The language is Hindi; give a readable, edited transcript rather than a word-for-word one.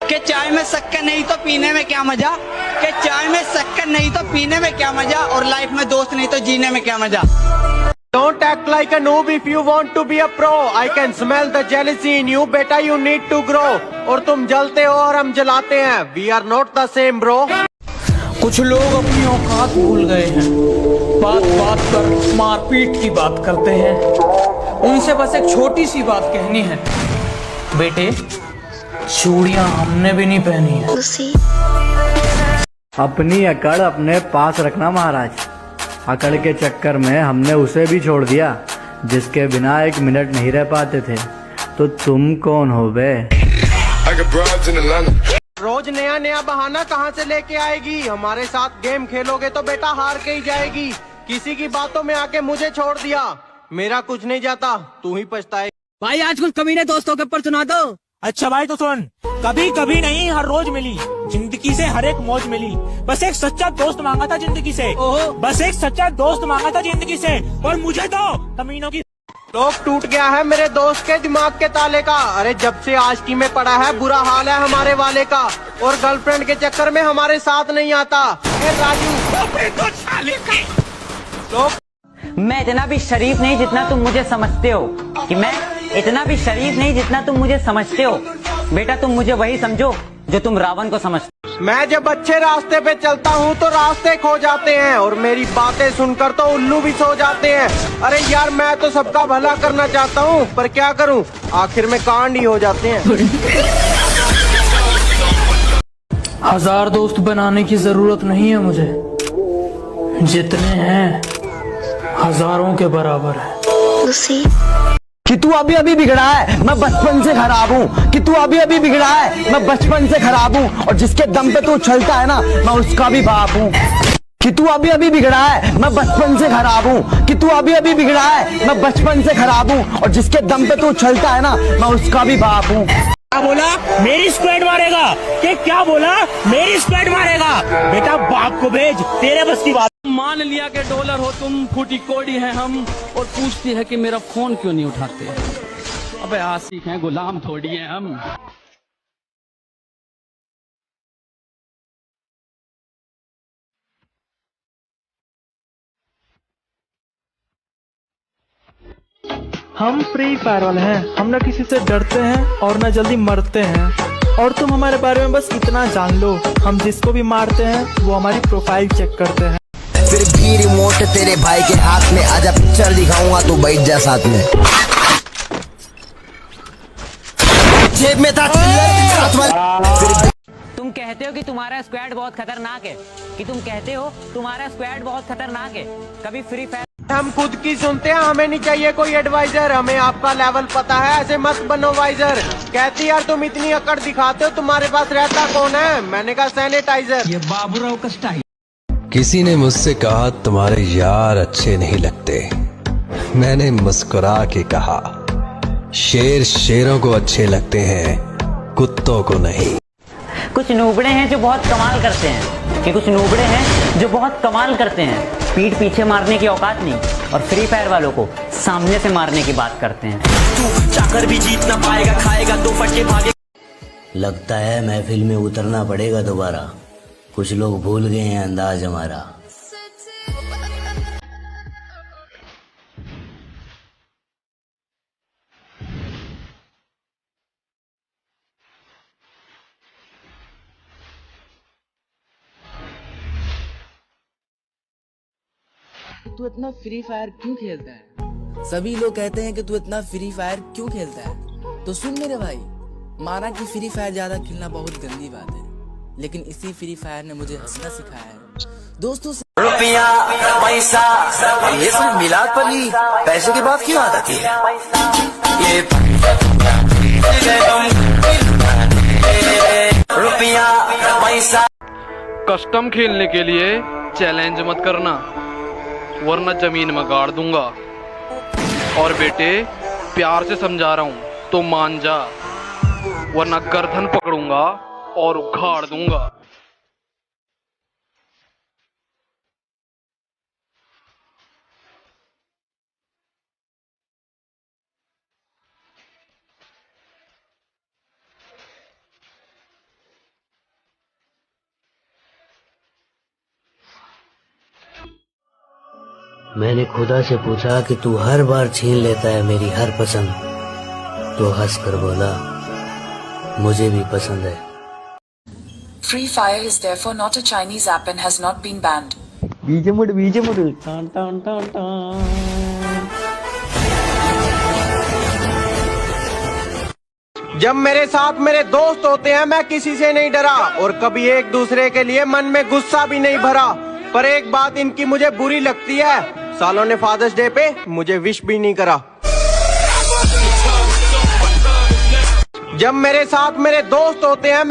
कि चाय में शक्कर नहीं तो पीने में क्या मजा, कि चाय में शक्कर नहीं तो पीने में क्या मजा, और लाइफ में दोस्त नहीं तो जीने में क्या मजा। Don't act like a noob if you want to be a pro. I can smell the jealousy in you. बेटा you need to grow. और तुम जलते हो और हम जलाते हैं. We are not the same bro. कुछ लोग अपनी औकात भूल गए हैं, बात बात पर मारपीट की बात करते हैं। उनसे बस एक छोटी सी बात कहनी है, बेटे चूड़ियां हमने भी नहीं पहनी है। अपनी अकड़ अपने पास रखना महाराज। अकड़ के चक्कर में हमने उसे भी छोड़ दिया जिसके बिना एक मिनट नहीं रह पाते थे। तो तुम कौन हो बे? रोज नया नया बहाना कहाँ से लेके आएगी? हमारे साथ गेम खेलोगे तो बेटा हार के ही जाएगी। किसी की बातों में आके मुझे छोड़ दिया, मेरा कुछ नहीं जाता, तू ही पछताए। भाई आज कुछ कमीने दोस्तों के ऊपर सुना दो। अच्छा भाई तो सुन, कभी कभी नहीं हर रोज मिली जिंदगी से हर एक मौज मिली। बस एक सच्चा दोस्त मांगा था जिंदगी से, बस एक सच्चा दोस्त मांगा था जिंदगी से, और मुझे तो कमीनों की लोग टूट गया है मेरे दोस्त के दिमाग के ताले का। अरे जब से आशिकी में पड़ा है बुरा हाल है हमारे वाले का, और गर्लफ्रेंड के चक्कर में हमारे साथ नहीं आता। राजू लोग मैं इतना भी शरीफ नहीं जितना तुम मुझे समझते हो, कि मैं इतना भी शरीफ नहीं जितना तुम मुझे समझते हो। बेटा तुम मुझे वही समझो जो तुम रावण को समझते हो। मैं जब अच्छे रास्ते पे चलता हूँ तो रास्ते खो जाते हैं, और मेरी बातें सुनकर तो उल्लू भी सो जाते हैं। अरे यार मैं तो सबका भला करना चाहता हूँ, पर क्या करूँ, आखिर में कांड ही हो जाते हैं। हजार दोस्त बनाने की जरूरत नहीं है मुझे, जितने हैं हजारों के बराबर है। कि तू अभी अभी बिगड़ा है, मैं बचपन से खराब हूँ। कि तू अभी अभी बिगड़ा है, मैं बचपन से खराब हूँ, और जिसके दम पे तू उछलता है ना, मैं उसका भी बाप हूँ। कि तू अभी अभी बिगड़ा है, मैं बचपन से खराब हूँ। कि तू अभी अभी बिगड़ा है, मैं बचपन से खराब हूँ, और जिसके दम पे तू उछलता है ना, मैं उसका भी बाप हूँ। क्या बोला? मेरी स्क्वाड मारेगा? कि क्या बोला? मेरी स्क्वाड मारेगा? बेटा बाप को भेज, तेरे बस की बात। मान लिया कि डॉलर हो तुम, फूटी कोड़ी है हम, और पूछती है कि मेरा फोन क्यों नहीं उठाते। अबे आशिक हैं, गुलाम थोड़ी हैं हम। हम फ्री फायर वाले हैं, हम ना किसी से डरते हैं और ना जल्दी मरते हैं। और तुम हमारे बारे में बस इतना जान लो, हम जिसको भी मारते हैं वो हमारी प्रोफाइल चेक करते हैं। फिर भी रिमोट तेरे भाई के हाथ में, आजा पिक्चर दिखाऊंगा तू बैठ जा साथ में। जेब में था तुम कहते हो कि तुम्हारा स्क्वाड बहुत खतरनाक है, कि तुम कहते हो तुम्हारा स्क्वाड बहुत खतरनाक है। कभी फ्री फायर हम खुद की सुनते हैं, हमें नहीं चाहिए कोई एडवाइजर। हमें आपका लेवल पता है, ऐसे मत बनो वाइजर। कहती यार तुम इतनी अकड़ दिखाते हो, तुम्हारे पास रहता कौन है? मैंने कहा सैनिटाइजर। ये बाबूराव का स्टाइल। किसी ने मुझसे कहा तुम्हारे यार अच्छे नहीं लगते। मैंने मुस्कुरा के कहा शेर शेरों को अच्छे लगते हैं, कुत्तों को नहीं। कुछ नूबड़े हैं जो बहुत कमाल करते हैं, कि कुछ नूबड़े हैं जो बहुत कमाल करते हैं। पीठ पीछे मारने की औकात नहीं, और फ्री फायर वालों को सामने से मारने की बात करते हैं। तू चाकर भी जीत ना पाएगा, खाएगा दो फटके भागे। लगता है महफिल में उतरना पड़ेगा दोबारा, कुछ लोग भूल गए हैं अंदाज हमारा। तू इतना फ्री फायर क्यों खेलता है? सभी लोग कहते हैं कि तू इतना फ्री फायर क्यों खेलता है। तो सुन मेरे भाई, माना कि फ्री फायर ज्यादा खेलना बहुत गंदी बात है, लेकिन इसी फ्री फायर ने मुझे हंसना सिखाया है। दोस्तों से रुपया पैसा ये सब मिलाद पर ही पैसे की बात क्यों आती है? ये रुपया पैसा। कस्टम खेलने के लिए चैलेंज मत करना, वरना जमीन में गाड़ दूंगा। और बेटे प्यार से समझा रहा हूँ तो मान जा, वरना गर्दन पकड़ूंगा और उखाड़ दूंगा। मैंने खुदा से पूछा कि तू हर बार छीन लेता है मेरी हर पसंद, तो हंस कर बोला मुझे भी पसंद है। Free Fire is therefore not a Chinese app and has not been banned. जब मेरे साथ मेरे दोस्त होते हैं मैं किसी से नहीं डरा और कभी एक दूसरे के लिए मन में गुस्सा भी नहीं भरा। पर एक बात इनकी मुझे बुरी लगती है, सालों ने फादर्स डे पे मुझे विश भी नहीं करा। जब मेरे साथ मेरे दोस्त होते हैं